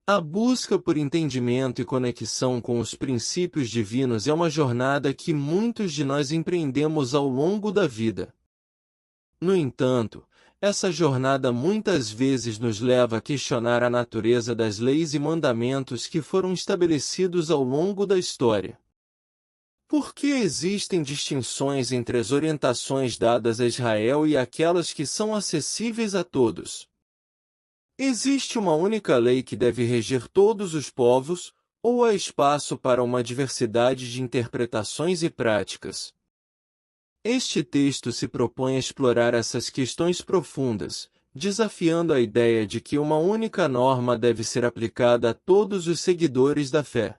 A busca por entendimento e conexão com os princípios divinos é uma jornada que muitos de nós empreendemos ao longo da vida. No entanto, essa jornada muitas vezes nos leva a questionar a natureza das leis e mandamentos que foram estabelecidos ao longo da história. Por que existem distinções entre as orientações dadas a Israel e aquelas que são acessíveis a todos? Existe uma única lei que deve reger todos os povos, ou há espaço para uma diversidade de interpretações e práticas? Este texto se propõe a explorar essas questões profundas, desafiando a ideia de que uma única norma deve ser aplicada a todos os seguidores da fé.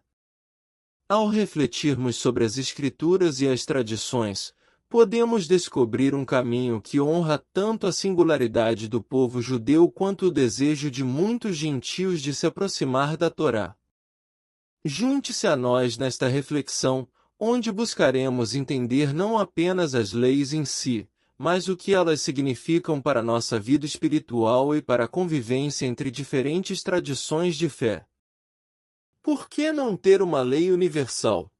Ao refletirmos sobre as Escrituras e as tradições, podemos descobrir um caminho que honra tanto a singularidade do povo judeu quanto o desejo de muitos gentios de se aproximar da Torá. Junte-se a nós nesta reflexão, onde buscaremos entender não apenas as leis em si, mas o que elas significam para a nossa vida espiritual e para a convivência entre diferentes tradições de fé. Por que não ter uma lei universal?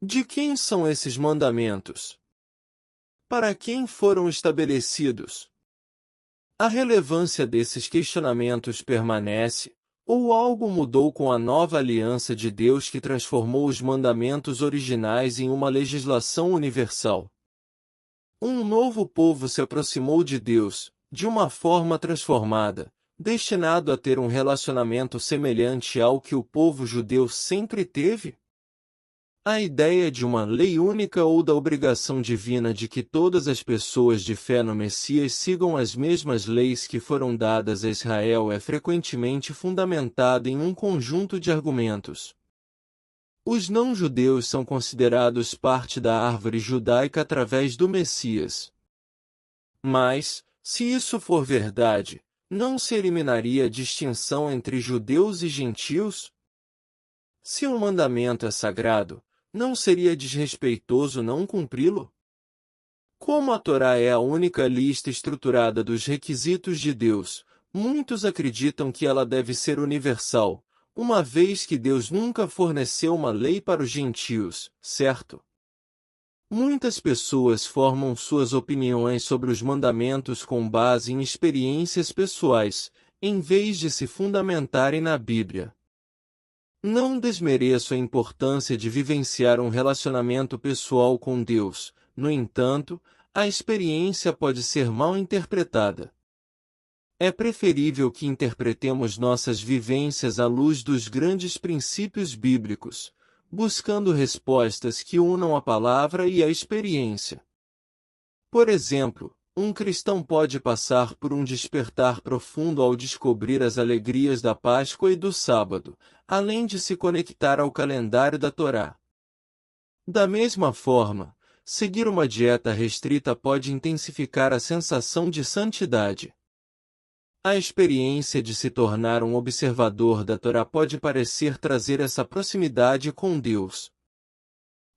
De quem são esses mandamentos? Para quem foram estabelecidos? A relevância desses questionamentos permanece, ou algo mudou com a nova aliança de Deus que transformou os mandamentos originais em uma legislação universal? Um novo povo se aproximou de Deus, de uma forma transformada, destinado a ter um relacionamento semelhante ao que o povo judeu sempre teve? A ideia de uma lei única ou da obrigação divina de que todas as pessoas de fé no Messias sigam as mesmas leis que foram dadas a Israel é frequentemente fundamentada em um conjunto de argumentos. Os não-judeus são considerados parte da árvore judaica através do Messias. Mas, se isso for verdade, não se eliminaria a distinção entre judeus e gentios? Se um mandamento é sagrado, não seria desrespeitoso não cumpri-lo? Como a Torá é a única lista estruturada dos requisitos de Deus, muitos acreditam que ela deve ser universal, uma vez que Deus nunca forneceu uma lei para os gentios, certo? Muitas pessoas formam suas opiniões sobre os mandamentos com base em experiências pessoais, em vez de se fundamentarem na Bíblia. Não desmereço a importância de vivenciar um relacionamento pessoal com Deus, no entanto, a experiência pode ser mal interpretada. É preferível que interpretemos nossas vivências à luz dos grandes princípios bíblicos, buscando respostas que unam a palavra e a experiência. Por exemplo, um cristão pode passar por um despertar profundo ao descobrir as alegrias da Páscoa e do sábado, além de se conectar ao calendário da Torá. Da mesma forma, seguir uma dieta restrita pode intensificar a sensação de santidade. A experiência de se tornar um observador da Torá pode parecer trazer essa proximidade com Deus.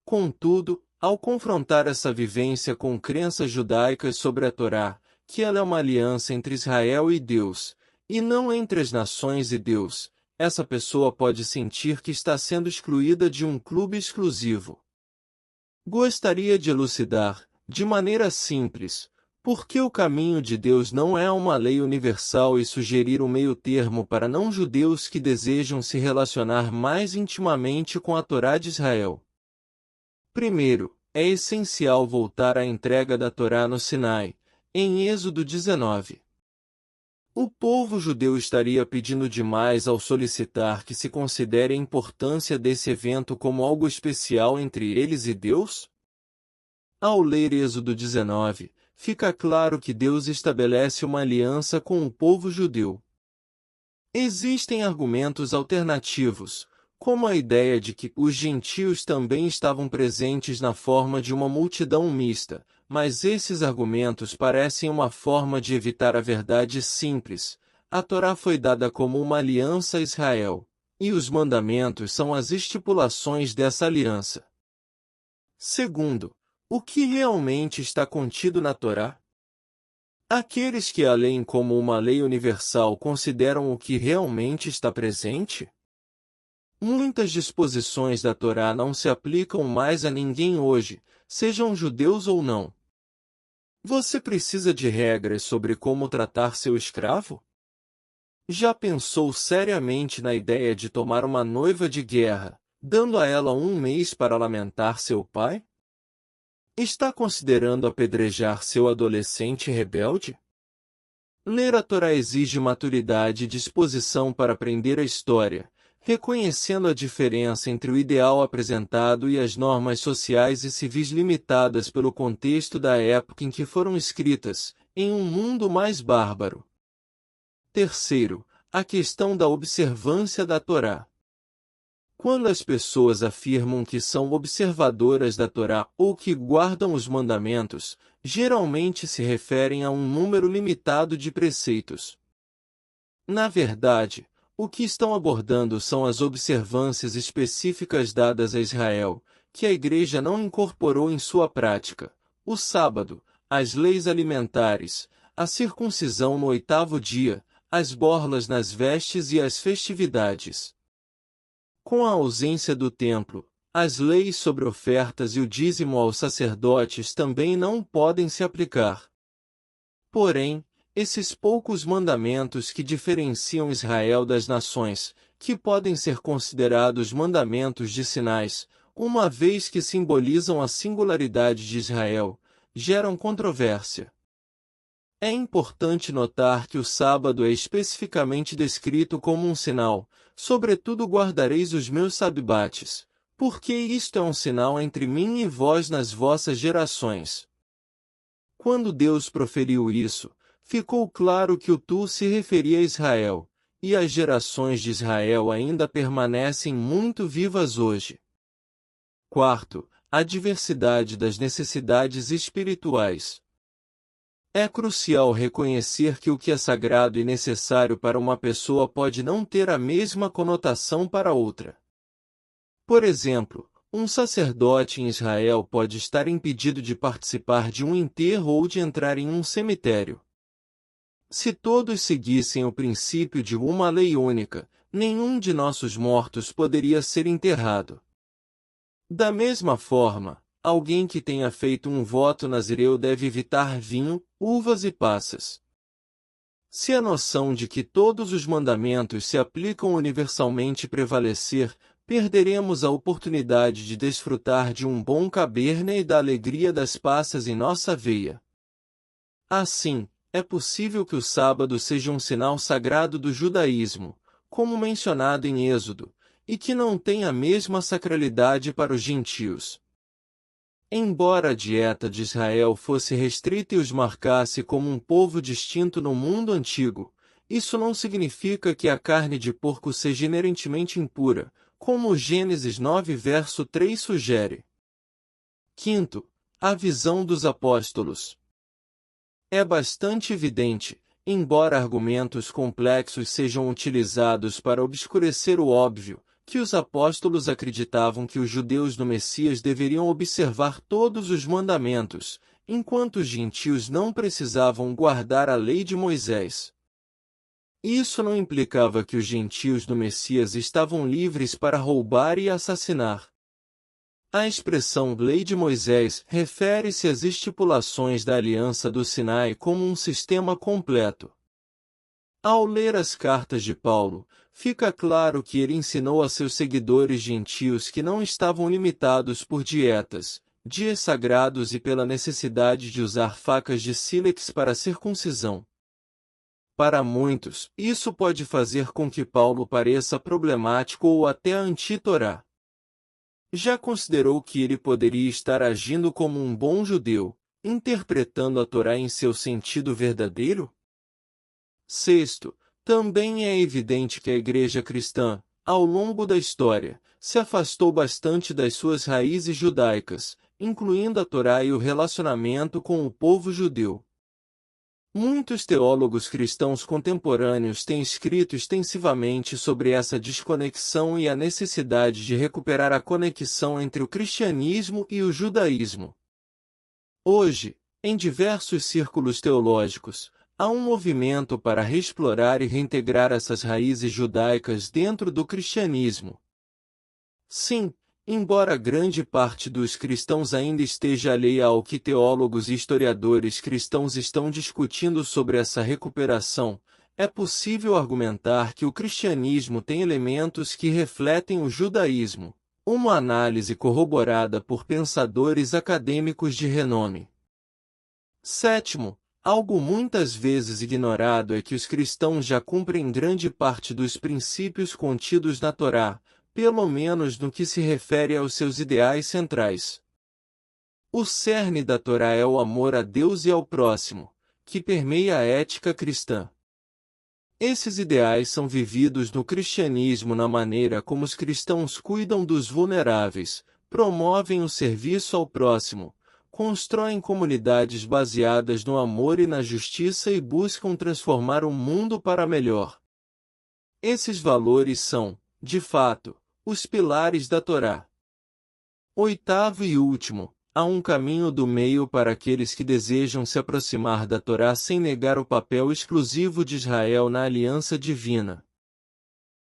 Contudo, ao confrontar essa vivência com crenças judaicas sobre a Torá, que ela é uma aliança entre Israel e Deus, e não entre as nações e Deus, essa pessoa pode sentir que está sendo excluída de um clube exclusivo. Gostaria de elucidar, de maneira simples, por que o caminho de Deus não é uma lei universal e sugerir um meio-termo para não-judeus que desejam se relacionar mais intimamente com a Torá de Israel. Primeiro, é essencial voltar à entrega da Torá no Sinai, em Êxodo 19. O povo judeu estaria pedindo demais ao solicitar que se considere a importância desse evento como algo especial entre eles e Deus? Ao ler Êxodo 19, fica claro que Deus estabelece uma aliança com o povo judeu. Existem argumentos alternativos, como a ideia de que os gentios também estavam presentes na forma de uma multidão mista, mas esses argumentos parecem uma forma de evitar a verdade simples. A Torá foi dada como uma aliança a Israel, e os mandamentos são as estipulações dessa aliança. Segundo, o que realmente está contido na Torá? Aqueles que a leem como uma lei universal consideram o que realmente está presente? Muitas disposições da Torá não se aplicam mais a ninguém hoje, sejam judeus ou não. Você precisa de regras sobre como tratar seu escravo? Já pensou seriamente na ideia de tomar uma noiva de guerra, dando a ela um mês para lamentar seu pai? Está considerando apedrejar seu adolescente rebelde? Ler a Torá exige maturidade e disposição para aprender a história, reconhecendo a diferença entre o ideal apresentado e as normas sociais e civis limitadas pelo contexto da época em que foram escritas, em um mundo mais bárbaro. Terceiro, a questão da observância da Torá. Quando as pessoas afirmam que são observadoras da Torá ou que guardam os mandamentos, geralmente se referem a um número limitado de preceitos. Na verdade, o que estão abordando são as observâncias específicas dadas a Israel, que a Igreja não incorporou em sua prática: o sábado, as leis alimentares, a circuncisão no 8º dia, as borlas nas vestes e as festividades. Com a ausência do templo, as leis sobre ofertas e o dízimo aos sacerdotes também não podem se aplicar. Porém, esses poucos mandamentos que diferenciam Israel das nações, que podem ser considerados mandamentos de sinais, uma vez que simbolizam a singularidade de Israel, geram controvérsia. É importante notar que o sábado é especificamente descrito como um sinal: sobretudo guardareis os meus sabates, porque isto é um sinal entre mim e vós nas vossas gerações. Quando Deus proferiu isso, ficou claro que o tu se referia a Israel, e as gerações de Israel ainda permanecem muito vivas hoje. Quarto, a diversidade das necessidades espirituais. É crucial reconhecer que o que é sagrado e necessário para uma pessoa pode não ter a mesma conotação para outra. Por exemplo, um sacerdote em Israel pode estar impedido de participar de um enterro ou de entrar em um cemitério. Se todos seguissem o princípio de uma lei única, nenhum de nossos mortos poderia ser enterrado. Da mesma forma, alguém que tenha feito um voto nazireu deve evitar vinho, uvas e passas. Se a noção de que todos os mandamentos se aplicam universalmente prevalecer, perderemos a oportunidade de desfrutar de um bom cabernet e da alegria das passas em nossa veia. Assim, é possível que o sábado seja um sinal sagrado do judaísmo, como mencionado em Êxodo, e que não tem a mesma sacralidade para os gentios. Embora a dieta de Israel fosse restrita e os marcasse como um povo distinto no mundo antigo, isso não significa que a carne de porco seja inerentemente impura, como Gênesis 9 verso 3 sugere. Quinto, a visão dos apóstolos. É bastante evidente, embora argumentos complexos sejam utilizados para obscurecer o óbvio, que os apóstolos acreditavam que os judeus do Messias deveriam observar todos os mandamentos, enquanto os gentios não precisavam guardar a lei de Moisés. Isso não implicava que os gentios do Messias estavam livres para roubar e assassinar. A expressão lei de Moisés refere-se às estipulações da Aliança do Sinai como um sistema completo. Ao ler as cartas de Paulo, fica claro que ele ensinou a seus seguidores gentios que não estavam limitados por dietas, dias sagrados e pela necessidade de usar facas de sílex para a circuncisão. Para muitos, isso pode fazer com que Paulo pareça problemático ou até anti-Torá. Já considerou que ele poderia estar agindo como um bom judeu, interpretando a Torá em seu sentido verdadeiro? Sexto, também é evidente que a Igreja cristã, ao longo da história, se afastou bastante das suas raízes judaicas, incluindo a Torá e o relacionamento com o povo judeu. Muitos teólogos cristãos contemporâneos têm escrito extensivamente sobre essa desconexão e a necessidade de recuperar a conexão entre o cristianismo e o judaísmo. Hoje, Em diversos círculos teológicos, há um movimento para reexplorar e reintegrar essas raízes judaicas dentro do cristianismo. Sim, embora grande parte dos cristãos ainda esteja alheia ao que teólogos e historiadores cristãos estão discutindo sobre essa recuperação, é possível argumentar que o cristianismo tem elementos que refletem o judaísmo, uma análise corroborada por pensadores acadêmicos de renome. Sétimo, algo muitas vezes ignorado é que os cristãos já cumprem grande parte dos princípios contidos na Torá, pelo menos no que se refere aos seus ideais centrais. O cerne da Torá é o amor a Deus e ao próximo, que permeia a ética cristã. Esses ideais são vividos no cristianismo na maneira como os cristãos cuidam dos vulneráveis, promovem o serviço ao próximo, constroem comunidades baseadas no amor e na justiça e buscam transformar o mundo para melhor. Esses valores são, de fato, os pilares da Torá. Oitavo e último, há um caminho do meio para aqueles que desejam se aproximar da Torá sem negar o papel exclusivo de Israel na aliança divina.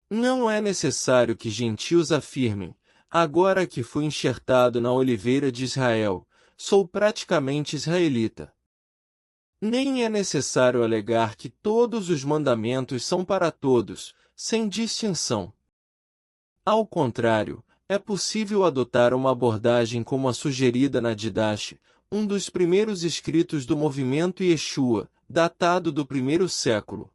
Não é necessário que gentios afirmem, agora que fui enxertado na oliveira de Israel, sou praticamente israelita. Nem é necessário alegar que todos os mandamentos são para todos, sem distinção. Ao contrário, é possível adotar uma abordagem como a sugerida na Didache, um dos primeiros escritos do movimento Yeshua, datado do primeiro século.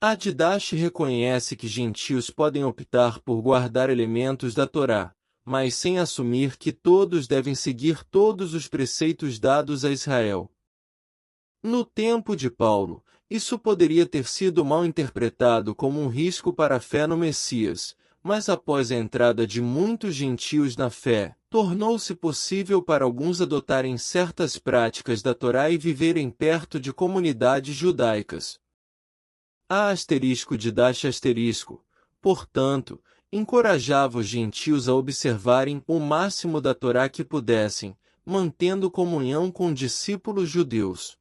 A Didache reconhece que gentios podem optar por guardar elementos da Torá, mas sem assumir que todos devem seguir todos os preceitos dados a Israel. No tempo de Paulo, isso poderia ter sido mal interpretado como um risco para a fé no Messias, mas após a entrada de muitos gentios na fé, tornou-se possível para alguns adotarem certas práticas da Torá e viverem perto de comunidades judaicas. Didache asterisco, portanto, encorajava os gentios a observarem o máximo da Torá que pudessem, mantendo comunhão com discípulos judeus.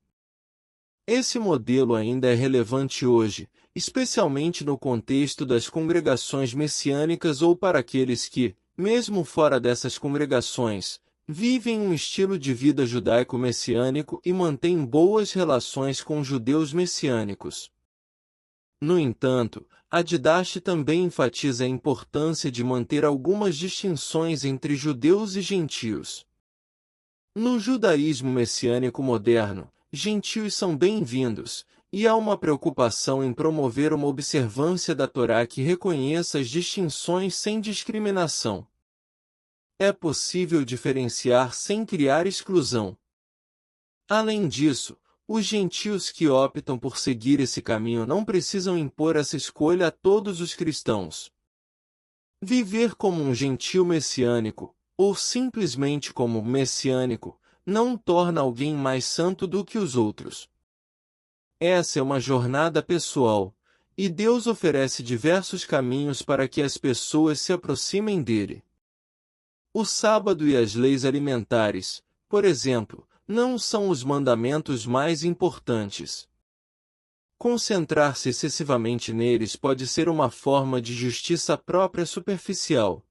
Esse modelo ainda é relevante hoje, especialmente no contexto das congregações messiânicas ou para aqueles que, mesmo fora dessas congregações, vivem um estilo de vida judaico-messiânico e mantêm boas relações com judeus messiânicos. No entanto, a Didache também enfatiza a importância de manter algumas distinções entre judeus e gentios. No judaísmo messiânico moderno, gentios são bem-vindos, e há uma preocupação em promover uma observância da Torá que reconheça as distinções sem discriminação. É possível diferenciar sem criar exclusão. Além disso, os gentios que optam por seguir esse caminho não precisam impor essa escolha a todos os cristãos. Viver como um gentio messiânico, ou simplesmente como messiânico, não torna alguém mais santo do que os outros. Essa é uma jornada pessoal, e Deus oferece diversos caminhos para que as pessoas se aproximem dele. O sábado e as leis alimentares, por exemplo, não são os mandamentos mais importantes. Concentrar-se excessivamente neles pode ser uma forma de justiça própria superficial.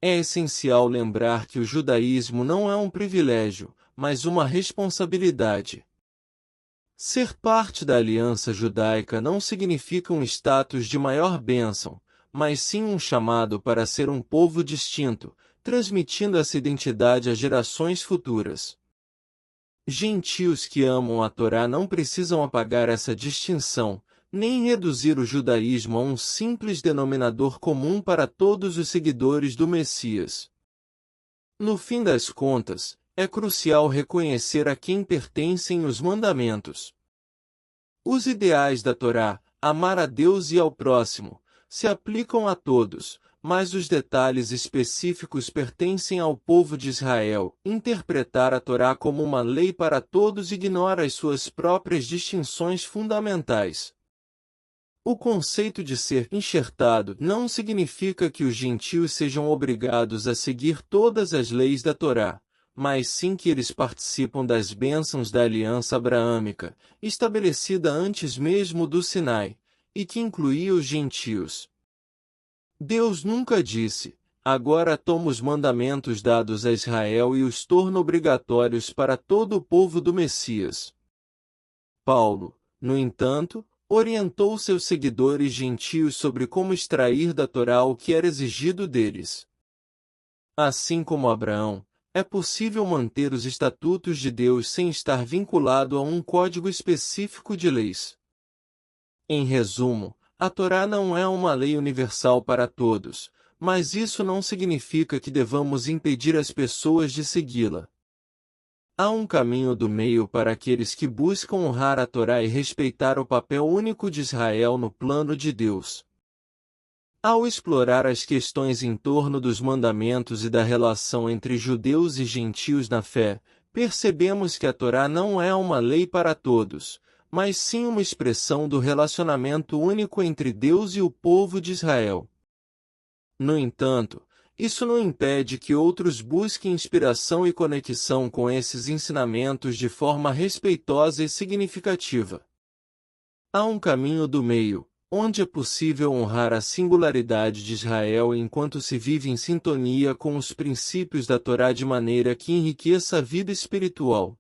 É essencial lembrar que o judaísmo não é um privilégio, mas uma responsabilidade. Ser parte da aliança judaica não significa um status de maior bênção, mas sim um chamado para ser um povo distinto, transmitindo essa identidade a gerações futuras. Gentios que amam a Torá não precisam apagar essa distinção, nem reduzir o judaísmo a um simples denominador comum para todos os seguidores do Messias. No fim das contas, é crucial reconhecer a quem pertencem os mandamentos. Os ideais da Torá, amar a Deus e ao próximo, se aplicam a todos, mas os detalhes específicos pertencem ao povo de Israel. Interpretar a Torá como uma lei para todos ignora as suas próprias distinções fundamentais. O conceito de ser enxertado não significa que os gentios sejam obrigados a seguir todas as leis da Torá, mas sim que eles participam das bênçãos da aliança abraâmica, estabelecida antes mesmo do Sinai, e que incluía os gentios. Deus nunca disse: agora tomo os mandamentos dados a Israel e os torno obrigatórios para todo o povo do Messias. Paulo, no entanto, orientou seus seguidores gentios sobre como extrair da Torá o que era exigido deles. Assim como Abraão, é possível manter os estatutos de Deus sem estar vinculado a um código específico de leis. Em resumo, a Torá não é uma lei universal para todos, mas isso não significa que devamos impedir as pessoas de segui-la. Há um caminho do meio para aqueles que buscam honrar a Torá e respeitar o papel único de Israel no plano de Deus. Ao explorar as questões em torno dos mandamentos e da relação entre judeus e gentios na fé, percebemos que a Torá não é uma lei para todos, mas sim uma expressão do relacionamento único entre Deus e o povo de Israel. No entanto, isso não impede que outros busquem inspiração e conexão com esses ensinamentos de forma respeitosa e significativa. Há um caminho do meio, onde é possível honrar a singularidade de Israel enquanto se vive em sintonia com os princípios da Torá de maneira que enriqueça a vida espiritual.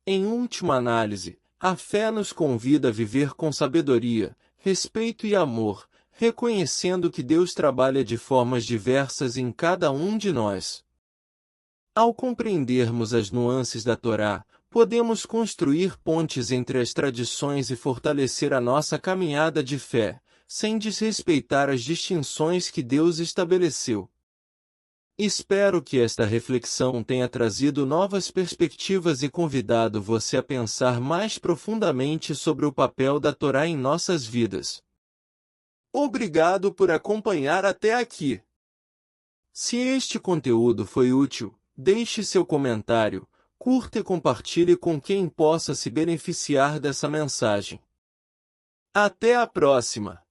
Em última análise, a fé nos convida a viver com sabedoria, respeito e amor, reconhecendo que Deus trabalha de formas diversas em cada um de nós. Ao compreendermos as nuances da Torá, podemos construir pontes entre as tradições e fortalecer a nossa caminhada de fé, sem desrespeitar as distinções que Deus estabeleceu. Espero que esta reflexão tenha trazido novas perspectivas e convidado você a pensar mais profundamente sobre o papel da Torá em nossas vidas. Obrigado por acompanhar até aqui. Se este conteúdo foi útil, deixe seu comentário, curta e compartilhe com quem possa se beneficiar dessa mensagem. Até a próxima!